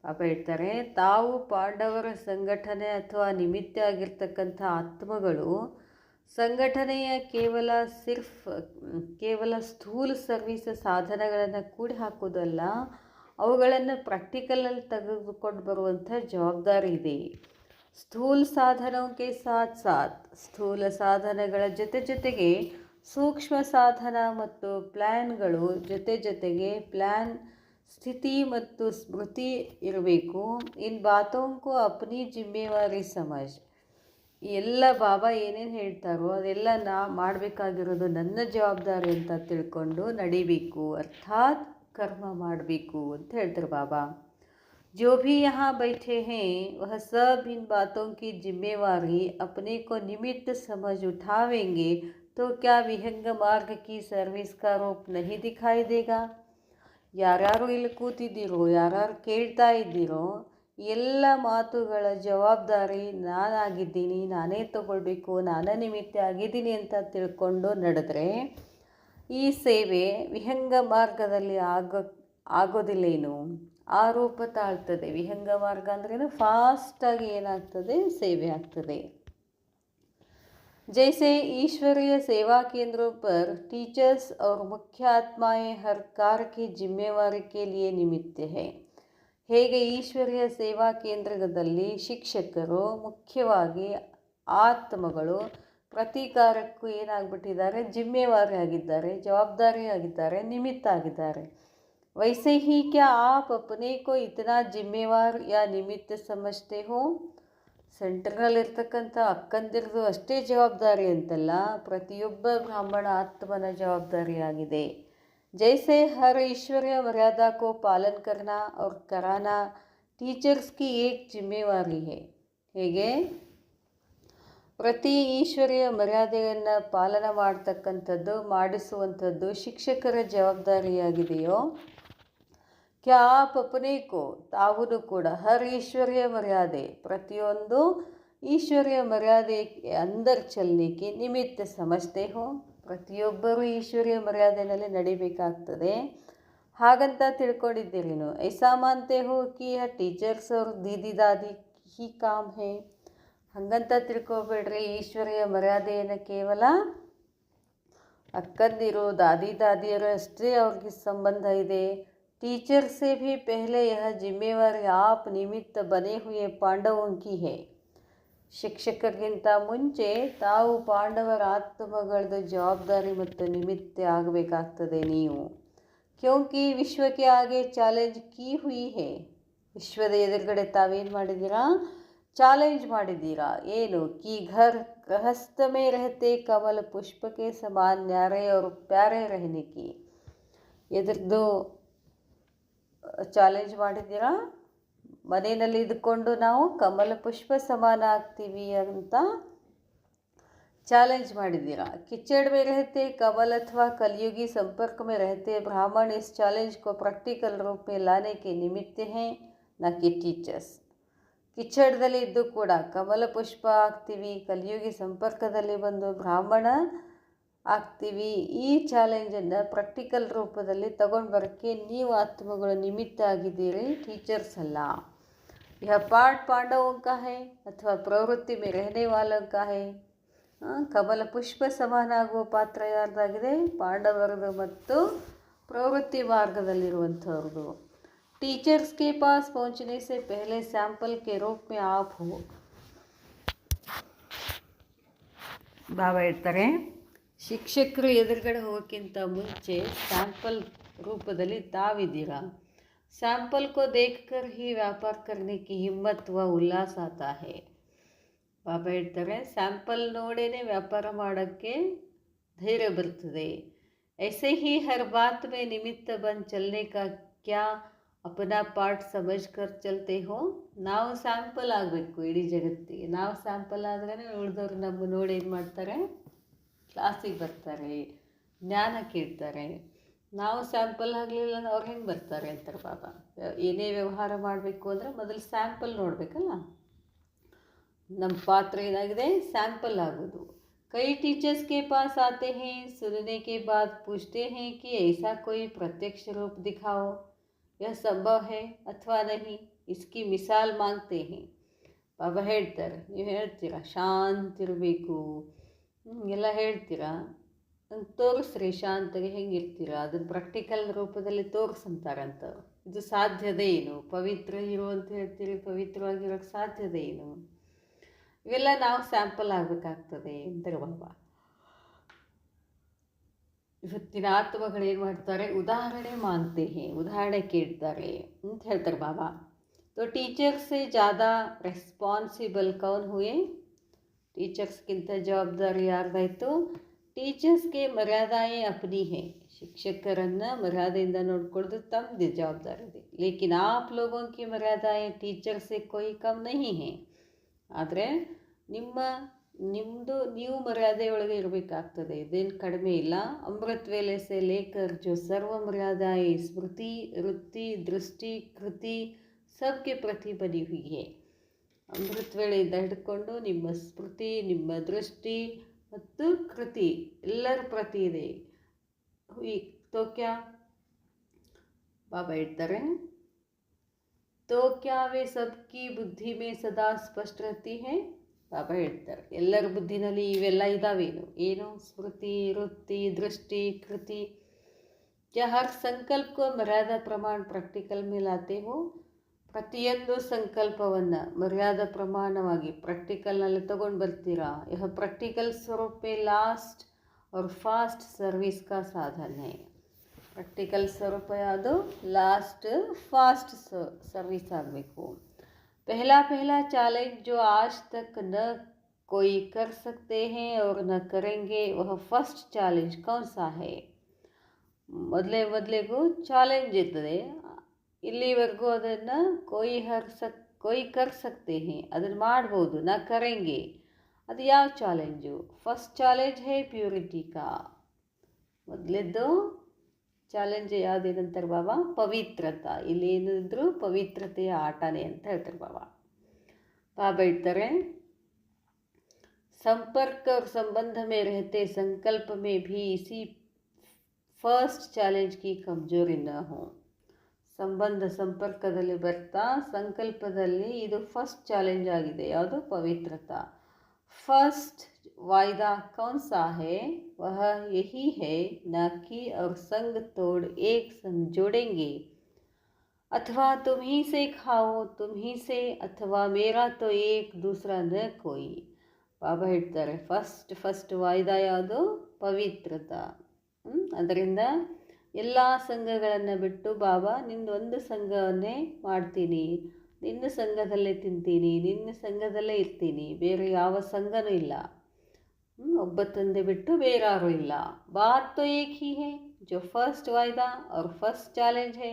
ಪಾಪ ಹೇಳ್ತಾರೆ, ತಾವು ಪಾಂಡವರ ಸಂಘಟನೆ ಅಥವಾ ನಿಮಿತ್ತ ಆಗಿರ್ತಕ್ಕಂಥ ಆತ್ಮಗಳು ಸಂಘಟನೆಯ ಕೇವಲ ಸ್ಥೂಲ ಸರ್ವಿಸ್ ಸಾಧನಗಳನ್ನು ಕೂಡಿ ಹಾಕೋದಲ್ಲ, ಅವುಗಳನ್ನು ಪ್ರಾಕ್ಟಿಕಲಲ್ಲಿ ತೆಗೆದುಕೊಂಡು ಬರುವಂಥ ಜವಾಬ್ದಾರಿ ಇದೆ. ಸ್ಥೂಲ ಸಾಧನಕ್ಕೆ ಸ್ಥೂಲ ಸಾಧನಗಳ ಜೊತೆಗೆ ಸೂಕ್ಷ್ಮ ಸಾಧನ ಮತ್ತು ಪ್ಲ್ಯಾನ್ಗಳು ಜೊತೆಗೆ ಪ್ಲ್ಯಾನ್, ಸ್ಥಿತಿ ಮತ್ತು ಸ್ಮೃತಿ ಇರಬೇಕು. ಇನ್ ಬಾತೋಂಕು ಅಪ್ನಿ ಜಿಮ್ಮೆವಾರಿ ಸಮಜ್. ಎಲ್ಲ ಬಾಬಾ ಏನೇನು ಹೇಳ್ತಾರೋ ಅದೆಲ್ಲ ಮಾಡಬೇಕಾಗಿರೋದು ನನ್ನ ಜವಾಬ್ದಾರಿ ಅಂತ ತಿಳ್ಕೊಂಡು ನಡಿಬೇಕು, ಅರ್ಥಾತ್ ಕರ್ಮ ಮಾಡಬೇಕು ಅಂತ ಹೇಳ್ತಾರೆ ಬಾಬಾ. जो भी यहाँ बैठे हैं वह सब इन बातों की जिम्मेवारी अपने को निमित्त समझ उठावेंगे तो क्या विहंग मार्ग की सर्विस का रूप नहीं दिखाई देगा? ಯಾರ್ಯಾರು ಇಲ್ಲಿ ಕೂತಿದ್ದೀರೋ, ಯಾರ್ಯಾರು ಕೇಳ್ತಾ ಇದ್ದೀರೋ, ಎಲ್ಲ ಮಾತುಗಳ ಜವಾಬ್ದಾರಿ ನಾನಾಗಿದ್ದೀನಿ, ನಾನೇ ತಗೊಳ್ಬೇಕು, ನಾನೇ ನಿಮಿತ್ತ ಆಗಿದ್ದೀನಿ ಅಂತ ತಿಳ್ಕೊಂಡು ನಡೆದ್ರೆ ಈ ಸೇವೆ ವಿಹಂಗ ಮಾರ್ಗದಲ್ಲಿ ಆಗೋದಿಲ್ಲೇನು, ಆ ರೂಪ ತಾಳ್ತದೆ. ವಿಹಂಗ ಮಾರ್ಗ ಅಂದ್ರೇನು, ಫಾಸ್ಟಾಗಿ ಏನಾಗ್ತದೆ, ಸೇವೆ ಆಗ್ತದೆ. जैसे ईश्वरीय सेवा केंद्रों पर टीचर्स और मुख्य आत्माएं हर कार्य की जिम्मेवारी के लिए निमित्त है, ಹೇಗೆ ಈಶ್ವರೀಯ ಸೇವಾ ಕೇಂದ್ರದಲ್ಲಿ ಶಿಕ್ಷಕರು ಮುಖ್ಯವಾಗಿ ಆತ್ಮಗಳು ಪ್ರತಿ ಕಾರ್ಯಕ್ಕೂ ಏನಾಗ್ಬಿಟ್ಟಿದ್ದಾರೆ, ಜಿಮ್ಮೆವಾರಿ ಆಗಿದ್ದಾರೆ, ಜವಾಬ್ದಾರಿ ಆಗಿದ್ದಾರೆ, ನಿಮಿತ್ತ ಆಗಿದ್ದಾರೆ. वैसे ही क्या आप अपने को इतना जिम्मेवार या निमित्त समझते हो? ಸೆಂಟ್ರ್ನಲ್ಲಿರ್ತಕ್ಕಂಥ ಅಕ್ಕಂದಿರದು ಅಷ್ಟೇ ಜವಾಬ್ದಾರಿ ಅಂತಲ್ಲ, ಪ್ರತಿಯೊಬ್ಬ ಬ್ರಾಹ್ಮಣ ಆತ್ಮನ ಜವಾಬ್ದಾರಿಯಾಗಿದೆ. जैसे हर ईश्वरीय मर्यादा को पालन करना और कराना टीचर्स की एक जिम्मेवारी है, ಹೇಗೆ ಪ್ರತಿ ಈಶ್ವರೀಯ ಮರ್ಯಾದೆಯನ್ನು ಪಾಲನೆ ಮಾಡ್ತಕ್ಕಂಥದ್ದು, ಮಾಡಿಸುವಂಥದ್ದು ಶಿಕ್ಷಕರ ಜವಾಬ್ದಾರಿಯಾಗಿದೆಯೋ, क्या आप अपने को ತಾವು ಕೂಡ ಹರ್ ಈಶ್ವರೀಯ ಮರ್ಯಾದೆ ಪ್ರತಿಯೊಂದು ಈಶ್ವರೀಯ ಮರ್ಯಾದೆ ಅಂದರ್ ಚಲನೆಗೆ ನಿಮಿತ್ತ ಸಮಜ್ತೆ ಹೋ, ಪ್ರತಿಯೊಬ್ಬರೂ ಈಶ್ವರೀಯ ಮರ್ಯಾದೆಯಲ್ಲಿ ನಡಿಬೇಕಾಗ್ತದೆ ಹಾಗಂತ ತಿಳ್ಕೊಂಡಿದ್ದೀರೇನು? ಐಸಾ ಮಾನ್ತೆ ಹೋ ಕಿ ಟೀಚರ್ಸ್ ಅವ್ರ ದೀದಿ ದಾದಿ ಹಿ ಕಾಮ್ ಹೇ, ಹಾಗಂತ ತಿಳ್ಕೊಬೇಡ್ರಿ ಈಶ್ವರೀಯ ಮರ್ಯಾದೆಯನ್ನು ಕೇವಲ ಅಕ್ಕಂದಿರು ದಾದಿ ದಾದಿಯರು ಅಷ್ಟೇ ಅವ್ರಿಗೆ ಸಂಬಂಧ ಇದೆ. टीचर से भी पहले यह जिम्मेवारी आप निमित्त बने हुए पांडवों की है, ಶಿಕ್ಷಕರಿಗಿಂತ ಮುಂಚೆ ತಾವು ಪಾಂಡವರ ಆತ್ಮಗಳದ ಜವಾಬ್ದಾರಿ ಮತ್ತು ನಿಮಿತ್ತ ಆಗಬೇಕಾಗ್ತದೆ ನೀವು. ಕ್ಯೋಂಕಿ ವಿಶ್ವಕ್ಕೆ ಆಗೆ ಚಾಲೆಂಜ್ ಕೀ ಹುಯಿ ಹೇ, ವಿಶ್ವದ ಎದುರುಗಡೆ ತಾವೇನು ಮಾಡಿದ್ದೀರಾ, ಚಾಲೆಂಜ್ ಮಾಡಿದ್ದೀರಾ. ಏನು ಕಿ ಘರ್ ಗೃಹಸ್ಥ ಮೇ ರಹತೆ ಕಮಲ ಪುಷ್ಪಕ್ಕೆ ಸಮಾನ್ ನ್ಯಾರೆ और ಪ್ಯಾರೆ रहने की, ಎದುರ್ದು ಚಾಲೆಂಜ್ ಮಾಡಿದ್ದೀರಾ. ಮನೆಯಲ್ಲಿ ಇದ್ಕೊಂಡು ನಾವು ಕಮಲ ಪುಷ್ಪ ಸಮಾನ ಆಗ್ತೀವಿ ಅಂತ ಚಾಲೆಂಜ್ ಮಾಡಿದ್ದೀರಾ. ಕಿಚड़ में रहते कमल अथवा कलयुगी संपर्क में रहते ब्राह्मण इस चैलेंज को प्रैक्टिकल रूप में लाने के निमित्त हैं, न कि टीचर्स. ಕಿಚಡದಲ್ಲಿ ಇದ್ದು ಕೂಡ ಕಮಲ ಪುಷ್ಪ ಆಗ್ತೀವಿ, ಕಲಿಯುಗಿ ಸಂಪರ್ಕದಲ್ಲಿ ಬಂದು ಬ್ರಾಹ್ಮಣ ಆಗ್ತೀವಿ, ಈ ಚಾಲೆಂಜನ್ನು ಪ್ರಾಕ್ಟಿಕಲ್ ರೂಪದಲ್ಲಿ ತಗೊಂಡು ಬರೋಕ್ಕೆ ನೀವು ಆತ್ಮಗಳು ನಿಮಿತ್ತ ಆಗಿದ್ದೀರಿ, ಟೀಚರ್ಸ್ ಅಲ್ಲ. यह पाठ पांडवों का है अथवा प्रवृत्ति में रहने वालों का है. ಕಮಲ ಪುಷ್ಪ ಸಮಾನ ಆಗುವ ಪಾತ್ರ ಯಾರ್ದಾಗಿದೆ, ಪಾಂಡವರದು ಮತ್ತು ಪ್ರವೃತ್ತಿ ಮಾರ್ಗದಲ್ಲಿರುವಂಥವ್ರದ್ದು. टीचर्स के पास पहुंचने से पहले सैंपल के रूप में आप हो, ಬಾಬಾ ಹೇಳ್ತಾರೆ ಶಿಕ್ಷಕರು ಎದುರುಗಡೆ ಹೋಗೋಕ್ಕಿಂತ ಮುಂಚೆ ಸ್ಯಾಂಪಲ್ ರೂಪದಲ್ಲಿ ತಾವಿದ್ದೀರಾ. सैंपल को देखकर ही व्यापार करने की हिम्मत व उल्लास आता है. ಬಾಬಾ ಹೇಳ್ತಾರೆ ಸ್ಯಾಂಪಲ್ ನೋಡೇನೆ ವ್ಯಾಪಾರ ಮಾಡೋಕ್ಕೆ ಧೈರ್ಯ ಬರ್ತದೆ. ऐसे ही हर बात में निमित्त बन चलने का क्या अपना पार्ट समझ कर चलते हो. ನಾವು ಸ್ಯಾಂಪಲ್ ಆಗಬೇಕು ಇಡೀ ಜಗತ್ತಿಗೆ. ನಾವು ಸ್ಯಾಂಪಲ್ ಆದ್ರೇ ಉಳಿದವ್ರು ನಮ್ಮ ನೋಡಿ ಏನು ಮಾಡ್ತಾರೆ, ಕ್ಲಾಸಿಗೆ ಬರ್ತಾರೆ, ಜ್ಞಾನ ಕೇಳ್ತಾರೆ. ನಾವು ಸ್ಯಾಂಪಲ್ ಆಗಲಿಲ್ಲ ಅವ್ರು ಹೆಂಗೆ ಬರ್ತಾರೆ ಅಂತಾರೆ ಬಾಬಾ. ಏನೇ ವ್ಯವಹಾರ ಮಾಡಬೇಕು ಅಂದರೆ ಮೊದಲು ಸ್ಯಾಂಪಲ್ ನೋಡಬೇಕಲ್ಲ. ನಮ್ಮ ಪಾತ್ರ ಏನಾಗಿದೆ, ಸ್ಯಾಂಪಲ್ ಆಗೋದು. ಕೈ टीचर्स के पास आते हैं, सुनने के बाद पूछते हैं कि ऐसा कोई प्रत्यक्ष रूप दिखाओ, यह संभव है अथवा नहीं, इसकी मिसाल मांगते हैं. ಬಾಬಾ ಹೇಳ್ತಾರೆ, ನೀವು ಹೇಳ್ತೀರಾ ಶಾಂತಿರಬೇಕು ಎಲ್ಲ ಹೇಳ್ತೀರಾ, ತೋರಿಸ್ರಿ ಶಾಂತಿಗೆ ಹೆಂಗಿರ್ತೀರ, ಅದನ್ನು ಪ್ರಾಕ್ಟಿಕಲ್ ರೂಪದಲ್ಲಿ ತೋರಿಸಂತಾರಂಥವ್ರು. ಇದು ಸಾಧ್ಯತೆ ಏನು, ಪವಿತ್ರ ಇರು ಅಂತ ಹೇಳ್ತೀರಿ, ಪವಿತ್ರವಾಗಿರೋಕ್ಕೆ ಸಾಧ್ಯತೆ ಏನು, ಇವೆಲ್ಲ ನಾವು ಸ್ಯಾಂಪಲ್ ಆಗಬೇಕಾಗ್ತದೆ ಅಂತಾರೆ ಬಾಬಾ. ಇವತ್ತಿನ ಆತ್ಮಗಳು ಏನು ಮಾಡ್ತಾರೆ, ಉದಾಹರಣೆ ಮಾಂಗ್ತೆ ಹೇ, ಉದಾಹರಣೆ ಕೇಳ್ತಾರೆ ಅಂತ ಹೇಳ್ತಾರೆ ಬಾಬಾ. तो टीचर से ज़्यादा रेस्पॉन्सिबल कौन हुए, ಟೀಚರ್ಸ್ಗಿಂತ ಜವಾಬ್ದಾರಿ ಯಾರ್ದಾಯಿತು, ಟೀಚರ್ಸ್ಗೆ ಮರ್ಯಾದಾಯೇ ಅಪ್ನಿ ಹೇ, ಶಿಕ್ಷಕರನ್ನು ಮರ್ಯಾದೆಯಿಂದ ನೋಡ್ಕೊಳ್ಳೋದು ತಮ್ಮದೇ ಜವಾಬ್ದಾರಿ ಇದೆ. ಲೇಕಿನ್ ಆಪ್ ಲೋಗೋं की ಮರ್ಯಾದಾಯೇ ಟೀಚರ್ ಸೆ ಕೋಯಿ ಕಮ್ ನಹೀ ಹೇ, ಆದರೆ ನಿಮ್ಮದು ನೀವು ಮರ್ಯಾದೆಯೊಳಗೆ ಇರಬೇಕಾಗ್ತದೆ, ಇದೇನು ಕಡಿಮೆ ಇಲ್ಲ. ಅಮೃತ್ ವೇಲೆ ಸೆ ಲೇಕರ್ ಜೋ ಸರ್ವ ಮರ್ಯಾದಾಯೇ ಸ್ಮೃತಿ ವೃತ್ತಿ ದೃಷ್ಟಿ ಕೃತಿ सबके प्रति बनी हुई है. ಅಮೃತ ವೇಳೆಯಿಂದ ಹಿಡ್ಕೊಂಡು ನಿಮ್ಮ ಸ್ಮೃತಿ, ನಿಮ್ಮ ದೃಷ್ಟಿ ಮತ್ತು ಕೃತಿ ಎಲ್ಲರ ಪ್ರತಿ ಇದೆ. ತೋ ಕ್ಯಾ ಬಾಬಾ ಹೇಳ್ತಾರೆ, तो क्या वे सबकी बुद्धि में सदा स्पष्ट रहती है, ಬಾಬಾ ಹೇಳ್ತಾರೆ ಎಲ್ಲರ ಬುದ್ಧಿನಲ್ಲಿ ಇವೆಲ್ಲ ಇದ್ದಾವೇನು, ಏನು ಸ್ಮೃತಿ, ವೃತ್ತಿ, दृष्टि, कृति। क्या हर संकल्प को मर्यादा प्रमाण प्रैक्टिकल में लाते हो? ಪ್ರತಿಯೊಂದು ಸಂಕಲ್ಪವನ್ನು ಮರ್ಯಾದಾ ಪ್ರಮಾಣವಾಗಿ ಪ್ರಾಕ್ಟಿಕಲ್ನಲ್ಲಿ ತಗೊಂಡು ಬರ್ತೀರಾ? यह प्रैक्टिकल स्वरूप में लास्ट और फास्ट सर्विस का साधन है। प्रैक्टिकल स्वरूप याವುದು लास्ट फास्ट सर्विस ಆಗಬೇಕು। पहला चैलेंज जो आज तक न कोई कर सकते हैं और न करेंगे, वह फर्स्ट चैलेंज कौन सा है? ಮೊದಲಿಗೂ ಚಾಲೆಂಜ್ ಇರ್ತದೆ, ಇಲ್ಲಿವರೆಗೂ ಅದನ್ನು कोई कर सकते हैं, ಅದನ್ನು ಮಾಡ್ಬೋದು, ನಾ ಕರೆಂಗೆ, ಅದು ಯಾವ ಚಾಲೆಂಜು? ಫಸ್ಟ್ ಚಾಲೆಂಜ್ ಹೇ ಪ್ಯೂರಿಟಿ ಕಾ। ಮೊದಲಿದ್ದು ಚಾಲೆಂಜ್ ಯಾವುದೇನಂತಾರೆ ಬಾಬಾ? ಪವಿತ್ರತಾ। ಇಲ್ಲಿ ಏನಿದ್ರು ಪವಿತ್ರತೆಯ ಆಟನೇ ಅಂತ ಹೇಳ್ತಾರೆ ಬಾಬಾ ಹೇಳ್ತಾರೆ संपर्क और संबंध में रहते संकल्प में भी इसी फर्स्ट चैलेंज की कमजोरी न हो। ಸಂಪರ್ಕದಲ್ಲಿ ಬರ್ತಾ ಸಂಕಲ್ಪದಲ್ಲಿ ಇದು ಫಸ್ಟ್ ಚಾಲೆಂಜ್ ಆಗಿದೆ, ಯಾವುದು? ಪವಿತ್ರತಾ। फर्स्ट वायदा कौन सा है? वह यही है न कि और संग तोड़ एक संग जोड़ेंगे, अथवा तुम ही से खाओ तुम ही से, अथवा मेरा तो एक दूसरा न कोई। ಬಾಬಾ ಹೇಳ್ತಾರೆ ಫಸ್ಟ್ ವಾಯ್ದಾ ಯಾವುದು? ಪವಿತ್ರತಾ। ಅದರಿಂದ ಎಲ್ಲ ಸಂಘಗಳನ್ನು ಬಿಟ್ಟು ಬಾಬಾ ನಿಂದು ಒಂದು ಸಂಘವನ್ನೇ ಮಾಡ್ತೀನಿ, ನಿನ್ನ ಸಂಘದಲ್ಲೇ ತಿಂತೀನಿ, ನಿನ್ನ ಸಂಘದಲ್ಲೇ ಇರ್ತೀನಿ, ಬೇರೆ ಯಾವ ಸಂಘನೂ ಇಲ್ಲ, ಒಬ್ಬ ತಂದೆ ಬಿಟ್ಟು ಬೇರೆ ಯಾರೂ ಇಲ್ಲ। बात तो एक ही है, जो फर्स्ट वायदा और फर्स्ट चैलेंज है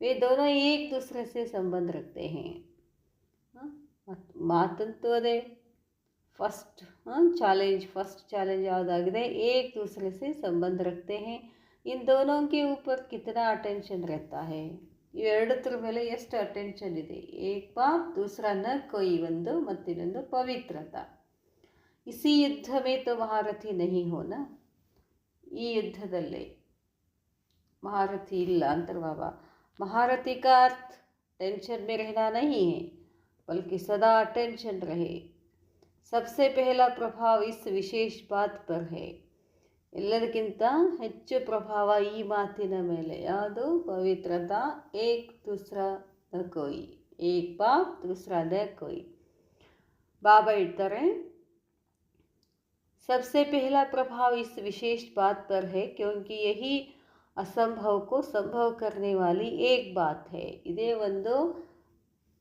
वे दोनों एक दूसरे से संबंध रखते हैं। ಮಾತಂತೂ ಅದೇ फर्स्ट चैलेंज ಯಾವುದಾಗಿದೆ? एक दूसरे से संबंध रखते हैं। इन दोनों के ऊपर कितना अटेंशन रहता है? ಇವೆರಡರ ಮೇಲೆ ಎಷ್ಟು ಅಟೆನ್ಷನ್ ಇದೆ? एक बाप दूसरा न कोई ಒಂದು, ಮತ್ತಿನ್ನೊಂದು ಪವಿತ್ರತಾ। इसी युद्ध में तो महारथी नहीं हो ना, ಈ ಯುದ್ಧದಲ್ಲಿ महारथी ಇಲ್ಲ ಅಂತಾರೆ ಬಾಬಾ। महारथी का अर्थ टेंशन में रहना नहीं है, बल्कि सदा टेंशन रहे। सबसे पहला प्रभाव इस विशेष बात पर है, ಎಲ್ಲದಕ್ಕಿಂತ ಹೆಚ್ಚು ಪ್ರಭಾವ ಈ ಮಾತಿನ ಮೇಲೆ, ಯಾವುದು? ಪವಿತ್ರತಾ। ಏಕ್ ದೂಸರಾ ನ ಕೋಯಿ, ಏಕ್ ಬಾಪ್ ದೂಸರಾ ನ ಕೋಯಿ। ಬಾಬಾ ಹೇಳ್ತಾರೆ सबसे पहला प्रभाव इस विशेष बात पर है क्योंकि यही असंभव को संभव करने वाली एक बात है। ಇದೇ ಒಂದು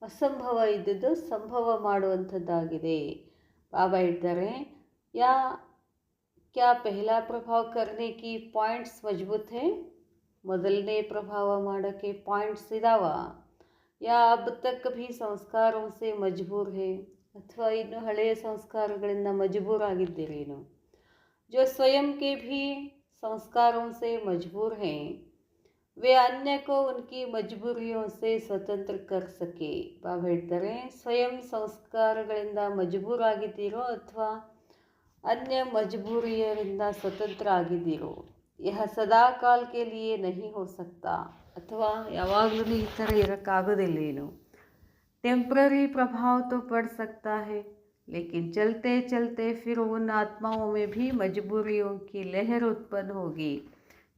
ಅಸಂಭವ ಇದ್ದದ್ದು ಸಂಭವ ಮಾಡುವಂಥದ್ದಾಗಿದೆ। ಬಾಬಾ ಹೇಳ್ತಾರೆ क्या पहला प्रभाव करने की पॉइंट्स मजबूत है? ಮೊದಲನೇ ಪ್ರಭಾವ ಮಾಡೋಕ್ಕೆ ಪಾಯಿಂಟ್ಸ್ ಇದಾವ? या अब तक भी ಸಂಸ್ಕಾರೋं से मजबूर है, ಅಥವಾ ಇನ್ನು ಹಳೆಯ ಸಂಸ್ಕಾರಗಳಿಂದ ಮಜಬೂರಾಗಿದ್ದೀರೇನು? जो स्वयं के भी संस्कारों से मजबूर हैं वे अन्य को उनकी मजबूरियों से स्वतंत्र कर सके। ಬಾಬಾ ಹೇಳ್ತಾರೆ ಸ್ವಯಂ ಸಂಸ್ಕಾರಗಳಿಂದ ಮಜಬೂರಾಗಿದ್ದೀರೋ ಅಥವಾ अन्य मजबूरियरिंद स्वतंत्र ಆಗಿದ್ದೀರೋ? यह सदा काल के लिए नहीं हो सकता, ಅಥವಾ ಯಾವಾಗಲೂ ಈ ಥರ ಇರೋಕ್ಕಾಗೋದಿಲ್ಲೇನು? टेम्पररी प्रभाव तो पड़ सकता है, लेकिन चलते चलते फिर उन आत्माओं में भी मजबूरियों की लहर उत्पन्न होगी।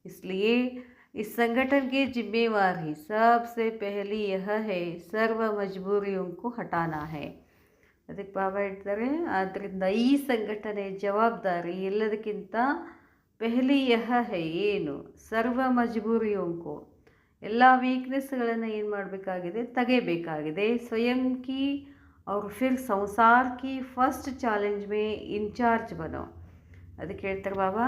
इसलिए इस संगठन की जिम्मेवारी सबसे पहली यह है, सर्व मजबूरियों को हटाना है। ಅದಕ್ಕೆ ಬಾಬಾ ಹೇಳ್ತಾರೆ ಆದ್ದರಿಂದ ಈ ಸಂಘಟನೆ ಜವಾಬ್ದಾರಿ ಎಲ್ಲದಕ್ಕಿಂತ ಪೆಹಲಿ ಯಹ ಹೈ, ಏನು? ಸರ್ವ ಮಜಬೂರಿಯೋಂಕೋ, ಎಲ್ಲ ವೀಕ್ನೆಸ್ಗಳನ್ನು ಏನು ಮಾಡಬೇಕಾಗಿದೆ? ತೆಗೆಯಬೇಕಾಗಿದೆ। ಸ್ವಯಂ ಕಿ और फिर संसार की फर्स्ट चैलेंज में इंचार्ज बनो। ಅದಕ್ಕೆ ಹೇಳ್ತಾರೆ ಬಾಬಾ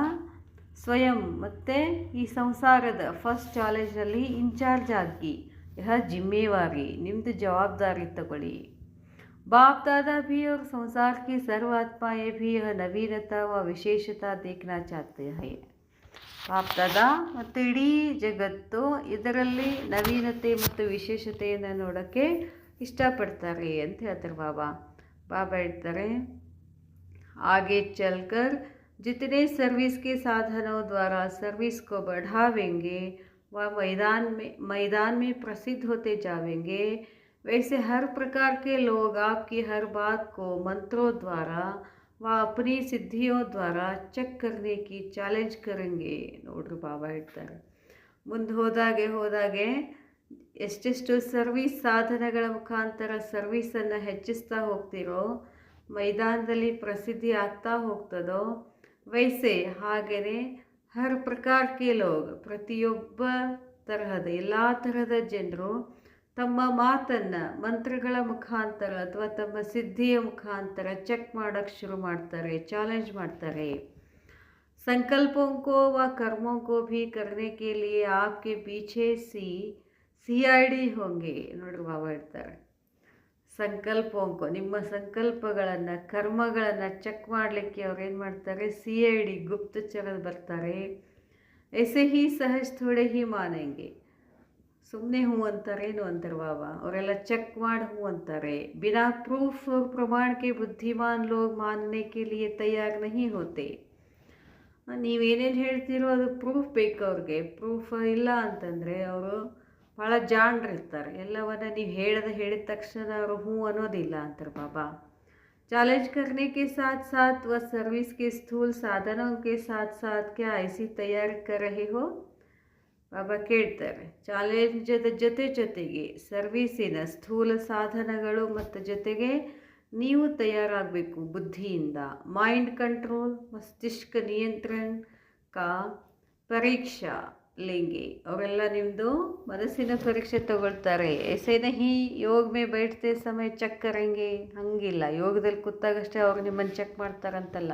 ಸ್ವಯಂ ಮತ್ತು ಈ ಸಂಸಾರದ ಫಸ್ಟ್ ಚಾಲೆಂಜಲ್ಲಿ ಇನ್ಚಾರ್ಜ್ ಆಗಿ, ಯಹ ಜಿಮ್ಮೇವಾರಿ, ನಿಮ್ಮದು ಜವಾಬ್ದಾರಿ ತಗೊಳ್ಳಿ। बाप दादा भी और संसार की सर्व आत्माएँ भी यह नवीनता व विशेषता देखना चाहते हैं। ಬಾಪ್ ದಾದಾ ಮತ್ತು ಇಡೀ ಜಗತ್ತು ಇದರಲ್ಲಿ ನವೀನತೆ ಮತ್ತು ವಿಶೇಷತೆಯನ್ನು ನೋಡೋಕ್ಕೆ ಇಷ್ಟಪಡ್ತಾರೆ ಅಂತ ಹೇಳ್ತಾರೆ ಬಾಬಾ ಹೇಳ್ತಾರೆ आगे चलकर जितने सर्विस के साधनों द्वारा सर्विस को बढ़ावेंगे व मैदान में प्रसिद्ध होते जाएंगे, वैसे हर प्रकार के लोग आपकी हर बात को मंत्रों द्वारा व अपनी सिद्धियों द्वारा ಚೆಕ್ करने की ಚಾಲೆಂಜ್ करेंगे ನೋಡ್ರಿ ಬಾಬಾ ಹೇಳ್ತಾರೆ. ಮುಂದೆ ಹೋದಾಗೆ ಎಷ್ಟೆಷ್ಟು ಸರ್ವಿಸ್ ಸಾಧನಗಳ ಮುಖಾಂತರ ಸರ್ವಿಸನ್ನು ಹೆಚ್ಚಿಸ್ತಾ ಹೋಗ್ತಿರೋ, ಮೈದಾನದಲ್ಲಿ ಪ್ರಸಿದ್ಧಿ ಆಗ್ತಾ ಹೋಗ್ತದೋ, ವೈಸೆ ಹಾಗೆಯೇ ಹರ್ ಪ್ರಕಾರ ಕೆ ಲೋಗ್ ಪ್ರತಿಯೊಬ್ಬ ತರಹದ ಎಲ್ಲ ತರಹದ ಜನರು ತಮ್ಮ ಮಾತನ್ನು ಮಂತ್ರಗಳ ಮುಖಾಂತರ ಅಥವಾ ತಮ್ಮ ಸಿದ್ಧಿಯ ಮುಖಾಂತರ ಚೆಕ್ ಮಾಡೋಕ್ಕೆ ಶುರು ಮಾಡ್ತಾರೆ, ಚಾಲೆಂಜ್ ಮಾಡ್ತಾರೆ. संकल्पों को व कर्मों को भी करने के लिए आपके पीछे CID होंगे ನೋಡ್ರಿ ಬಾಬಾ ಹೇಳ್ತಾರೆ. ಸಂಕಲ್ಪೋಂಕೋ ನಿಮ್ಮ ಸಂಕಲ್ಪಗಳನ್ನು ಕರ್ಮಗಳನ್ನು ಚೆಕ್ ಮಾಡಲಿಕ್ಕೆ ಅವ್ರು ಏನು ಮಾಡ್ತಾರೆ, CID ಗುಪ್ತಚರ ಬರ್ತಾರೆ. ऐसे ही सहज थोड़े ही मानेंगे. ಸುಮ್ಮನೆ ಹೂ ಅಂತಾರೆ ಏನು ಅಂತಾರೆ ಬಾಬಾ, ಅವರೆಲ್ಲ ಚೆಕ್ ಮಾಡಿ ಹೂ ಅಂತಾರೆ. बिना प्रूफ और प्रमाण के बुद्धिमान लोग मानने के लिए तैयार नहीं होते. ನೀವೇನೇನು ಹೇಳ್ತೀರೋ ಅದು ಪ್ರೂಫ್ ಬೇಕು ಅವ್ರಿಗೆ. ಪ್ರೂಫ್ ಇಲ್ಲ ಅಂತಂದರೆ ಅವರು ಭಾಳ ಜಾಣರಿರ್ತಾರೆ. ಎಲ್ಲವನ್ನ ನೀವು ಹೇಳಿದ ತಕ್ಷಣ ಅವರು ಹ್ಞೂ ಅನ್ನೋದಿಲ್ಲ ಅಂತಾರೆ ಬಾಬಾ. चैलेंज करने के साथ साथ व सर्विस के स्थूल साधनों के साथ साथ क्या ऐसी तैयारी कर रहे हो ಬಾಬಾ ಕೇಳ್ತಾರೆ. ಚಾಲೆಂಜದ ಜೊತೆಗೆ ಸರ್ವೀಸಿನ ಸ್ಥೂಲ ಸಾಧನಗಳು ಮತ್ತು ಜೊತೆಗೆ ನೀವು ತಯಾರಾಗಬೇಕು ಬುದ್ಧಿಯಿಂದ. ಮೈಂಡ್ ಕಂಟ್ರೋಲ್ ಮಸ್ತಿಷ್ಕ ನಿಯಂತ್ರಣ ಕಾ ಪರೀಕ್ಷಾ ಲೇಂಗೆ. ಅವರೆಲ್ಲ ನಿಮ್ಮದು ಮನಸ್ಸಿನ ಪರೀಕ್ಷೆ ತಗೊಳ್ತಾರೆ. ऐसे नहीं ಯೋಗ ಮೇ बैठते समय ಚೆಕ್ ಕರೆಂಗೆ, ಹಂಗಿಲ್ಲ ಯೋಗದಲ್ಲಿ ಕೂತಾಗಷ್ಟೇ ಅವ್ರು ನಿಮ್ಮನ್ನು ಚೆಕ್ ಮಾಡ್ತಾರಂತಲ್ಲ.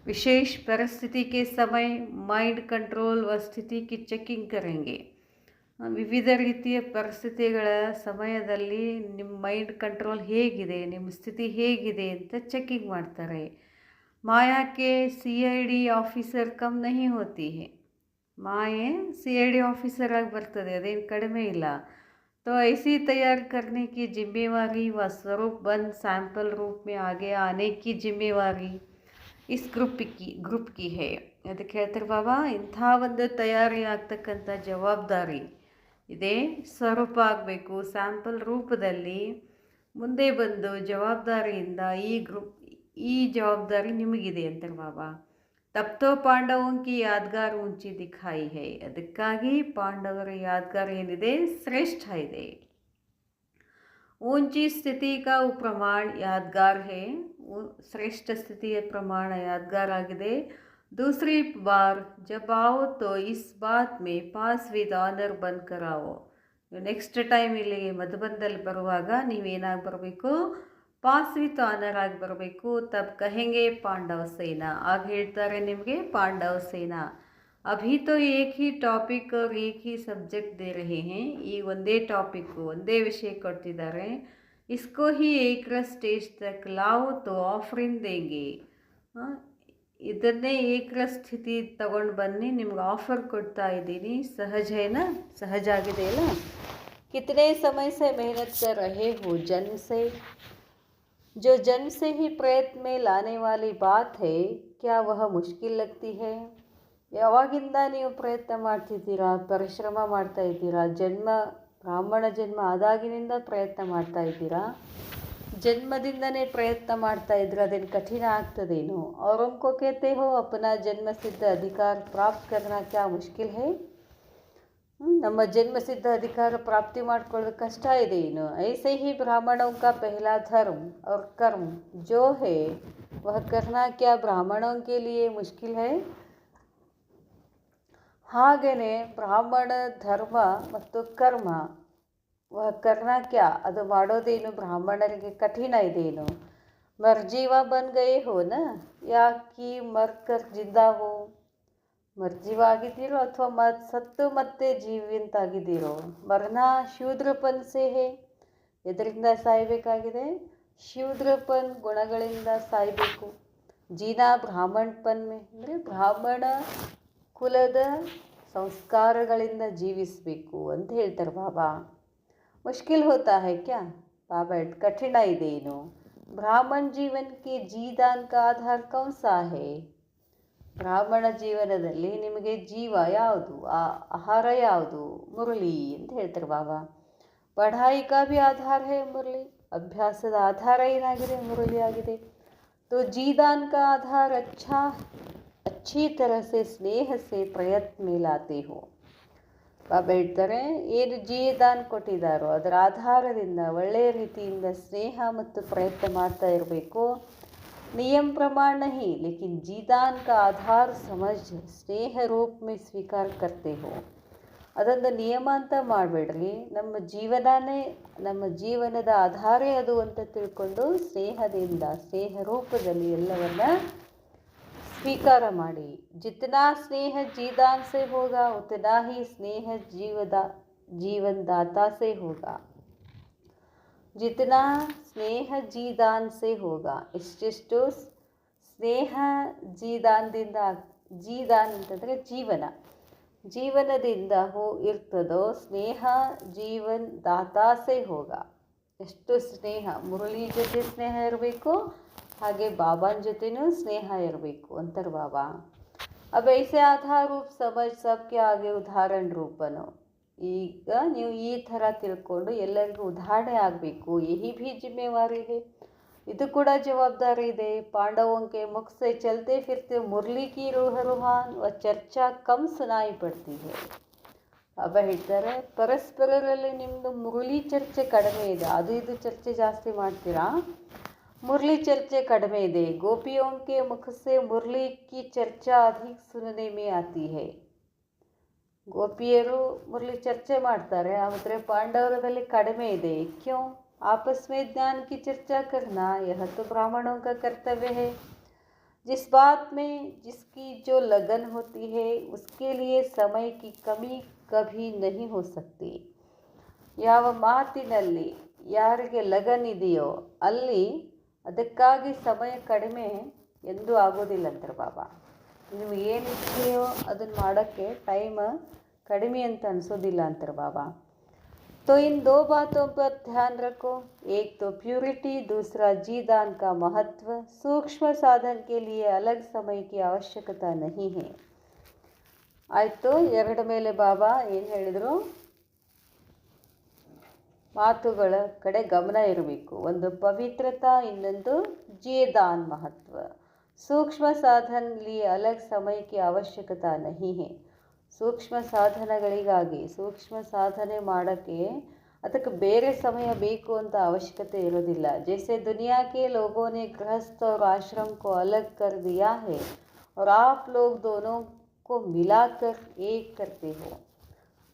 विशेष परिस्थिति के समय माइंड कंट्रोल व स्थिति की ಚೆಕಿಂಗ್ ಕರೆಂಗೆ. ವಿವಿಧ ರೀತಿಯ ಪರಿಸ್ಥಿತಿಗಳ ಸಮಯದಲ್ಲಿ ನಿಮ್ಮ ಮೈಂಡ್ ಕಂಟ್ರೋಲ್ ಹೇಗಿದೆ, ನಿಮ್ಮ ಸ್ಥಿತಿ ಹೇಗಿದೆ ಅಂತ ಚೆಕಿಂಗ್ ಮಾಡ್ತಾರೆ. ಮಾಯಾಕ್ಕೆ CID ಆಫೀಸರ್ ಕಮ್ ನಹಿ ಹೋತಿ ಹೈ. ಮಾಯೆ CID ಆಫೀಸರ್ ಆಗಿ ಬರ್ತದೆ, ಅದೇನು ಕಡಿಮೆ ಇಲ್ಲ. तो ऐसी तैयार करने की जिम्मेवारी व स्वरूप बंद सैंपल रूप में आगे आने की जिम्मेवारी ಇಸ್ ಗ್ರೂಪ್ ಕಿ ಹೇ. ಅದಕ್ಕೆ ಹೇಳ್ತಾರೆ ಬಾಬಾ, ಇಂಥ ಒಂದು ತಯಾರಿ ಆಗ್ತಕ್ಕಂಥ ಜವಾಬ್ದಾರಿ ಇದೇ ಸ್ವರೂಪ ಆಗಬೇಕು. ಸ್ಯಾಂಪಲ್ ರೂಪದಲ್ಲಿ ಮುಂದೆ ಬಂದು ಜವಾಬ್ದಾರಿಯಿಂದ ಈ ಜವಾಬ್ದಾರಿ ನಿಮಗಿದೆ ಅಂತಾರೆ ಬಾಬಾ. ತಪ್ತೋ ಪಾಂಡವಂಕಿ ಯಾದ್ಗಾರ ಉಂಚಿ ದಿಖಾಯಿ ಹೈ. ಅದಕ್ಕಾಗಿ ಪಾಂಡವರ ಯಾದ್ಗಾರ ಏನಿದೆ ಶ್ರೇಷ್ಠ ಇದೆ. ऊंची स्थिति का प्रमाण यादगार है. श्रेष्ठ स्थिति प्रमाण यादगार आगे. दूसरी बार जब आओ तो इस बात में पास विद ऑनर बन कर आओ. ನೆಕ್ಸ್ಟ್ ಟೈಮ್ ಇಲ್ಲಿಗೆ ಮಧುಬಂದಲ್ಲಿ ಬರುವಾಗ ನೀವೇನಾಗಿ ಬರಬೇಕು, ಪಾಸ್ ವಿತ್ ಆನರ್ ಆಗಿ ಬರಬೇಕು. ತಬ್ ಕಹೆಂಗೆ ಪಾಂಡವ ಸೇನಾ, ಆಗ ಹೇಳ್ತಾರೆ ನಿಮಗೆ ಪಾಂಡವ ಸೇನಾ. अभी तो एक ही टॉपिक और एक ही सब्जेक्ट दे रहे हैं. ಈ ಒಂದೇ ಟಾಪಿಕ್ಕು ಒಂದೇ ವಿಷಯ ಕೊಡ್ತಿದ್ದಾರೆ. इसको ही एक स्टेज तक लाओ तो ಆಫರಿಂಗ್ देंगे. ಇದನ್ನೇ ಏಕರ ಸ್ಥಿತಿ ತಗೊಂಡು ಬನ್ನಿ, ನಿಮ್ಗೆ ಆಫರ್ ಕೊಡ್ತಾ ಇದ್ದೀನಿ. ಸಹಜ ಏನಾ, ಸಹಜ ಆಗಿದೆಯಲ್ಲ. कितने समय से मेहनत कर रहे हो जन्म से, जो जन्म से ही प्रयत्न में लाने वाली बात है, क्या वह मुश्किल लगती है. ಯಾವಾಗಿಂದ ನೀವು ಪ್ರಯತ್ನ ಮಾಡ್ತಿದ್ದೀರಾ, ಪರಿಶ್ರಮ ಮಾಡ್ತಾ ಇದ್ದೀರಾ, ಬ್ರಾಹ್ಮಣ ಜನ್ಮ ಆದಾಗಿನಿಂದ ಪ್ರಯತ್ನ ಮಾಡ್ತಾ ಇದ್ದೀರಾ, ಜನ್ಮದಿಂದನೇ ಪ್ರಯತ್ನ ಮಾಡ್ತಾ ಇದ್ರೆ ಅದೇನು ಕಠಿಣ ಆಗ್ತದೇನು. और उनको कहते हो अपना जन्म सिद्ध अधिकार प्राप्त करना क्या मुश्किल है. ನಮ್ಮ ಜನ್ಮ ಸಿದ್ಧ ಅಧಿಕಾರ ಪ್ರಾಪ್ತಿ ಮಾಡ್ಕೊಳ್ಳೋದು ಕಷ್ಟ ಇದೆ ಏನು. ऐसे ही ब्राह्मणों का पहला धर्म और कर्म जो है वह करना क्या ब्राह्मणों के लिए मुश्किल है. ಹಾಗೆಯೇ ಬ್ರಾಹ್ಮಣ ಧರ್ಮ ಮತ್ತು ಕರ್ಮ ವಹ ಕರ್ನ ಕ್ಯಾ, ಅದು ಮಾಡೋದೇನು ಬ್ರಾಹ್ಮಣರಿಗೆ ಕಠಿಣ ಇದೇನು. ಮರ್ಜೀವಾ ಬನ್ ಗಯೇ ಹೋ ನ, ಯಾಕಿ ಮರ್ಕರ್ ಜಿಂದಾ ಹೋ. ಮರ್ಜೀವಾಗಿದ್ದೀರೋ ಅಥವಾ ಸತ್ತು ಮತ್ತೆ ಜೀವಂತಾಗಿದ್ದೀರೋ. ಮರಣ ಶೂದ್ರಪನ್ ಸೇ ಹೇ, ಎದರಿಂದ ಸಾಯಬೇಕಾಗಿದೆ, ಶೂದ್ರಪನ್ ಗುಣಗಳಿಂದ ಸಾಯಬೇಕು. ಜೀನಾ ಬ್ರಾಹ್ಮಣಪನ್ ಮೇ ಅಂದರೆ ಬ್ರಾಹ್ಮಣ ಕುಲದ ಸಂಸ್ಕಾರಗಳಿಂದ ಜೀವಿಸಬೇಕು ಅಂತ ಹೇಳ್ತಾರೆ ಬಾಬಾ. ಮುಷ್ಕಿಲ್ ಹೋತಾ ಹೈ ಕ್ಯಾ ಬಾಬಾ, ಕಠಿಣ ಇದೇನು. ಬ್ರಾಹ್ಮಣ ಜೀವನಕ್ಕೆ ಜೀದಾನ್ ಕಾ ಆಧಾರ ಕೌನ್ಸಾ ಹೈ. ಬ್ರಾಹ್ಮಣ ಜೀವನದಲ್ಲಿ ನಿಮಗೆ ಜೀವ ಯಾವುದು, ಆಹಾರ ಯಾವುದು, ಮುರಳಿ ಅಂತ ಹೇಳ್ತಾರೆ ಬಾಬಾ. पढ़ाई का भी आधार है मुरली, ಅಭ್ಯಾಸದ ಆಧಾರ ಏನಾಗಿದೆ ಮುರಳಿ ಆಗಿದೆ. तो जीदान का आधार अच्छी तरह से स्नेह से प्रयत्न में लाते हो. ಬಾಬಾ ಹೇಳ್ತಾರೆ, ಏನು ಜೀದಾನ್ ಕೊಟ್ಟಿದ್ದಾರೋ ಅದರ ಆಧಾರದಿಂದ ಒಳ್ಳೆಯ ರೀತಿಯಿಂದ ಸ್ನೇಹ ಮತ್ತು ಪ್ರಯತ್ನ ಮಾಡ್ತಾ ಇರಬೇಕು. नियम प्रमाण नहीं लेकिन जीदान का आधार समझ स्नेह रूप में स्वीकार करते हो. ಅದೊಂದು ನಿಯಮ ಅಂತ ಮಾಡಬೇಡ್ರಿ, ನಮ್ಮ ಜೀವನದ ಆಧಾರೇ ಅದು ಅಂತ ತಿಳ್ಕೊಂಡು ಸ್ನೇಹದಿಂದ ಸ್ನೇಹ ರೂಪದಲ್ಲಿ ಎಲ್ಲವನ್ನ ಸ್ವೀಕಾರ ಮಾಡಿ. ಜಿತನಾ ಸ್ನೇಹ जीदान से होगा उतना ही स्नेह जीवनदाता से होगा. जितना स्नेह जीदान से होगा, ಎಷ್ಟೆಷ್ಟು ಸ್ನೇಹ ಜೀದಾನ್ ಅಂತಂದರೆ ಜೀವನದಿಂದ ಇರ್ತದೋ ಸ್ನೇಹ ಜೀವನ್ ದಾತಾಸೆ ಹೋಗ. ಎಷ್ಟು ಸ್ನೇಹ ಮುರಳಿ ಜೊತೆ ಸ್ನೇಹ ಇರಬೇಕು, ಹಾಗೆ ಬಾಬಾನ ಜೊತೆನೂ ಸ್ನೇಹ ಇರಬೇಕು ಅಂತಾರೆ ಬಾಬಾ. अब ऐसे आधार रूप समझ सबके आगे उदाहरण रूपनो. ಈಗ ನೀವು ಈ ಥರ ತಿಳ್ಕೊಂಡು ಎಲ್ಲರಿಗೂ ಉದಾಹರಣೆ ಆಗಬೇಕು. यही भी जिम्मेवारी है, ಇದು ಕೂಡ ಜವಾಬ್ದಾರಿ ಇದೆ. पांडवों के मुख से चलते फिरते मुरली की रूहान व चर्चा कम सुनाई पड़ती है. ಬಾಬಾ ಹೇಳ್ತಾರೆ, ಪರಸ್ಪರರಲ್ಲಿ ನಿಮ್ಮದು ಮುರಳಿ ಚರ್ಚೆ ಕಡಿಮೆ ಇದೆ. ಅದು ಇದು ಚರ್ಚೆ ಜಾಸ್ತಿ ಮಾಡ್ತೀರಾ, मुरली चर्चे कड़मे दे. गोपियों के मुख से मुरली की चर्चा अधिक सुनने में आती है. ಗೋಪಿಯರು ಮುರಳಿ ಚರ್ಚೆ ಮಾಡ್ತಾರೆ, ಆದರೆ ಪಾಂಡವರದಲ್ಲಿ ಕಡಿಮೆ ಇದೆ. क्यों? आपस में ज्ञान की चर्चा करना यह तो ब्राह्मणों का कर्तव्य है. जिस बात में जिसकी जो लगन होती है उसके लिए समय की कमी कभी नहीं हो सकती. ಯಾವ ಮಾತಿನಲ್ಲಿ ಯಾರಿಗೆ ಲಗನ್ ಇದೆಯೋ ಅಲ್ಲಿ ಅದಕ್ಕಾಗಿ ಸಮಯ ಕಡಿಮೆ ಎಂದೂ ಆಗೋದಿಲ್ಲ ಅಂತಾರೆ ಬಾಬಾ. ನಿಮಗೇನು ಇದೆಯೋ ಅದನ್ನು ಮಾಡೋಕ್ಕೆ ಟೈಮ್ ಕಡಿಮೆ ಅಂತ ಅನಿಸೋದಿಲ್ಲ ಅಂತಾರೆ ಬಾಬಾ. तो इन दो बातों पर ध्यान रखो, एक तो प्यूरिटी, दूसरा जीदान का महत्व. सूक्ष्म साधन के लिए अलग समय की आवश्यकता नहीं है. ಆಯಿತು, ಎರಡು ಮೇಲೆ ಬಾಬಾ ಏನು ಹೇಳಿದರು, ಮಾತುಗಳ ಕಡೆ ಗಮನ ಇರಬೇಕು. ಒಂದು ಪವಿತ್ರತಾ, ಇನ್ನೊಂದು ಜೀದಾನ್ ಮಹತ್ವ. ಸೂಕ್ಷ್ಮ ಸಾಧನಲ್ಲಿ ಅಲಗ್ ಸಮಯಕ್ಕೆ ಅವಶ್ಯಕತೆ ನಹಿ ಹೇ. ಸೂಕ್ಷ್ಮ ಸಾಧನಗಳಿಗಾಗಿ ಸೂಕ್ಷ್ಮ ಸಾಧನೆ ಮಾಡೋಕ್ಕೆ ಅದಕ್ಕೆ ಬೇರೆ ಸಮಯ ಬೇಕು ಅಂತ ಅವಶ್ಯಕತೆ ಇರೋದಿಲ್ಲ. जैसे दुनिया के लोगों ने गृहस्थ और आश्रम को अलग कर दिया है और आप लोग दोनों को मिलाकर एक करते हो.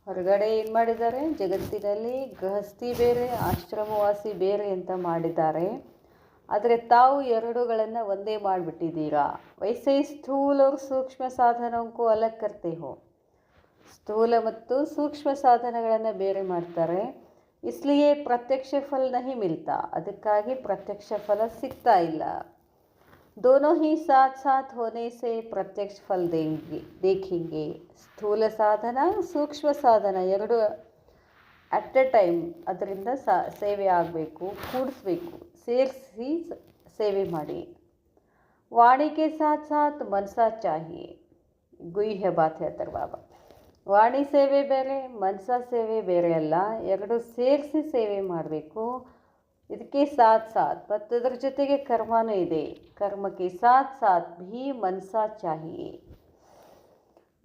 ಹೊರಗಡೆ ಏನು ಮಾಡಿದ್ದಾರೆ, ಜಗತ್ತಿನಲ್ಲಿ ಗೃಹಸ್ಥಿ ಬೇರೆ ಆಶ್ರಮವಾಸಿ ಬೇರೆ ಅಂತ ಮಾಡಿದ್ದಾರೆ, ಆದರೆ ತಾವು ಎರಡುಗಳನ್ನು ಒಂದೇ ಮಾಡಿಬಿಟ್ಟಿದ್ದೀರಾ. ವೈಸೆ ಸ್ಥೂಲ और ಸೂಕ್ಷ್ಮ ಸಾಧನೋं को अलग करते हो. ಸ್ಥೂಲ ಮತ್ತು ಸೂಕ್ಷ್ಮ ಸಾಧನಗಳನ್ನು ಬೇರೆ ಮಾಡ್ತಾರೆ. इसलिए प्रत्यक्ष फल नहीं मिलता, ಅದಕ್ಕಾಗಿ ಪ್ರತ್ಯಕ್ಷ ಫಲ ಸಿಗ್ತಾ ಇಲ್ಲ. दोनों ही साथ साथ होने से प्रत्यक्ष फल देखेंगे. ಸ್ಥೂಲ ಸಾಧನ ಸೂಕ್ಷ್ಮ ಸಾಧನ ಎರಡು ಅಟ್ ಎ ಟೈಮ್ ಅದರಿಂದ ಸೇವೆ ಆಗಬೇಕು, ಕೂಡಿಸ್ಬೇಕು, ಸೇರಿಸಿ ಸೇವೆ ಮಾಡಿ. ವಾಣಿ ಕೆ ಸಾಥ್ ಸಾಥ್ ಮನಸಾ ಚಾಹಿಯೆ. ಗುಹ್ಯ ಬಾತ್ ಹೇಳ್ತಾರೆ ಬಾಬಾ. ವಾಣಿ ಸೇವೆ ಬೇರೆ, ಮನಸಾ ಸೇವೆ ಬೇರೆ ಅಲ್ಲ, ಎರಡು ಸೇರಿಸಿ ಸೇವೆ ಮಾಡಬೇಕು. ಇದಕ್ಕೆ ಸಾಥ್ ಸಾಥ್ ಮತ್ತು ಅದರ ಜೊತೆಗೆ ಕರ್ಮನೂ ಇದೆ. ಕರ್ಮಕ್ಕೆ ಸಾಥ್ ಸಾಥ್ ಭೀ ಮನಸಾ ಚಾಹಿಯೆ.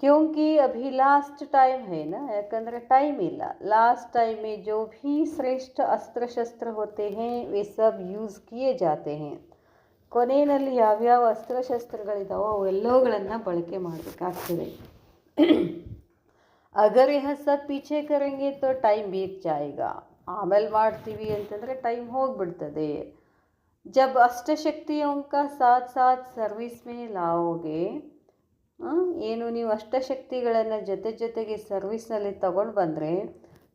क्योंकि अभी लास्ट टाइम है ना, ಯಾಕಂದರೆ ಟೈಮ್ ಇಲ್ಲ. लास्ट टाइम में जो भी श्रेष्ठ अस्त्र शस्त्र होते हैं वे सब ಯೂಸ್ किए जाते हैं. ಕೊನೆಯಲ್ಲಿ ಯಾವ್ಯಾವ ಅಸ್ತ್ರಶಸ್ತ್ರಗಳಿದ್ದಾವೋ ಅವೆಲ್ಲವುಗಳನ್ನು ಬಳಕೆ ಮಾಡಬೇಕಾಗ್ತದೆ. अगर यह सब पीछे करेंगे तो टाइम बीत जाएगा. ಆಮೇಲೆ ಮಾಡ್ತೀವಿ ಅಂತಂದರೆ ಟೈಮ್ ಹೋಗ್ಬಿಡ್ತದೆ. जब अष्टशक्तियों का साथ साथ सर्विस में लाओगे, ಏನು ನೀವು ಅಷ್ಟಶಕ್ತಿಗಳನ್ನು ಜೊತೆಗೆ ಸರ್ವಿಸ್ನಲ್ಲಿ ತಗೊಂಡು ಬಂದರೆ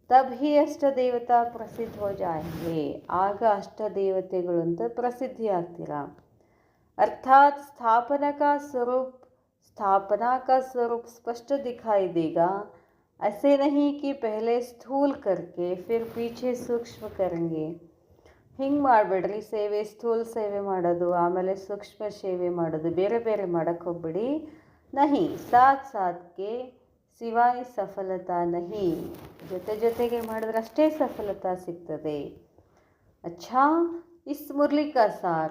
ತಬ್ ಹಿ ಅಷ್ಟದೇವತಾ ಪ್ರಸಿದ್ಧ ಹೋ ಜಾಯಂಗೆ. ಆಗ ಅಷ್ಟದೇವತೆಗಳು ಅಂತ ಪ್ರಸಿದ್ಧಿ ಆಗ್ತೀರಾ. अर्थात स्थापना का स्वरूप स्पष्ट दिखाई देगा. ऐसे नहीं कि पहले स्थूल करके फिर पीछे सूक्ष्म करेंगे. ಹಿಂಗೆ ಮಾಡಬೇಡ್ರಿ. ಸ್ಥೂಲ ಸೇವೆ ಮಾಡೋದು ಆಮೇಲೆ ಸೂಕ್ಷ್ಮ ಸೇವೆ ಮಾಡೋದು ಬೇರೆ ಬೇರೆ ಮಾಡೋಕ್ಕೆ ಹೋಗ್ಬೇಡಿ. नहीं, साथ साथ के सिवाय सफलता नहीं. ಜೊತೆ ಜೊತೆಗೆ ಮಾಡಿದ್ರೆ ಅಷ್ಟೇ ಸಫಲता ಸಿಗ್ತದೆ. अच्छा, इस मुरली का सार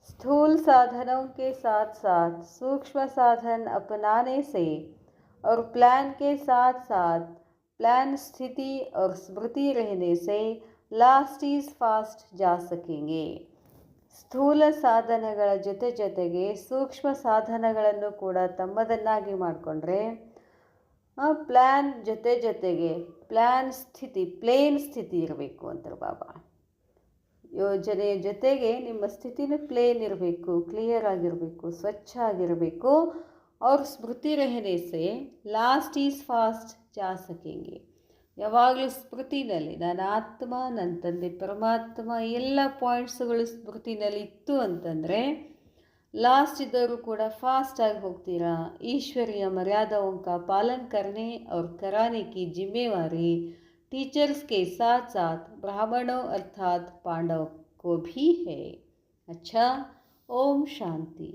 स्थूल साधनों के साथ साथ सूक्ष्म साधन अपनाने से और प्लान के साथ साथ प्लान स्थिति और स्मृति रहने से लास्ट ಈಸ್ ಫಾಸ್ಟ್ जा सकेंगे. ಸ್ಥೂಲ ಸಾಧನಗಳ ಜೊತೆ ಜೊತೆಗೆ ಸೂಕ್ಷ್ಮ ಸಾಧನಗಳನ್ನು ಕೂಡ ತಮ್ಮದನ್ನಾಗಿ ಮಾಡಿಕೊಂಡ್ರೆ ಪ್ಲ್ಯಾನ್ ಜೊತೆ ಜೊತೆಗೆ ಪ್ಲೇನ್ ಸ್ಥಿತಿ ಇರಬೇಕು ಅಂತಾರೆ ಬಾಬಾ. ಯೋಜನೆ ಜೊತೆಗೆ ನಿಮ್ಮ ಸ್ಥಿತಿನೂ ಪ್ಲೇನ್ ಇರಬೇಕು, ಕ್ಲಿಯರ್ ಆಗಿರಬೇಕು, ಸ್ವಚ್ಛ ಆಗಿರಬೇಕು. ಅವ್ರ ಸ್ಮೃತಿ ರಹನೆ ಸೆ ಲಾಸ್ಟ್ ಈಸ್ ಫಾಸ್ಟ್ ಜಾ ಸಕೆಂಗೆ. ಯಾವಾಗಲೂ ಸ್ಮೃತಿನಲ್ಲಿ ನನ್ನ ಆತ್ಮ, ನನ್ನ ತಂದೆ ಪರಮಾತ್ಮ ಎಲ್ಲ ಪಾಯಿಂಟ್ಸ್ಗಳು ಸ್ಮೃತಿನಲ್ಲಿ ಇತ್ತು ಅಂತಂದರೆ लास्ट इधर ಕೂಡ फास्टाಗಿ ಹೋಗ್ತೀರಾ. ईश्वरीय मर्यादाओं का पालन करने और कराने की जिम्मेवारी टीचर्स के साथ साथ ब्राह्मणों अर्थात पांडव को भी है. अच्छा, ओम शांति.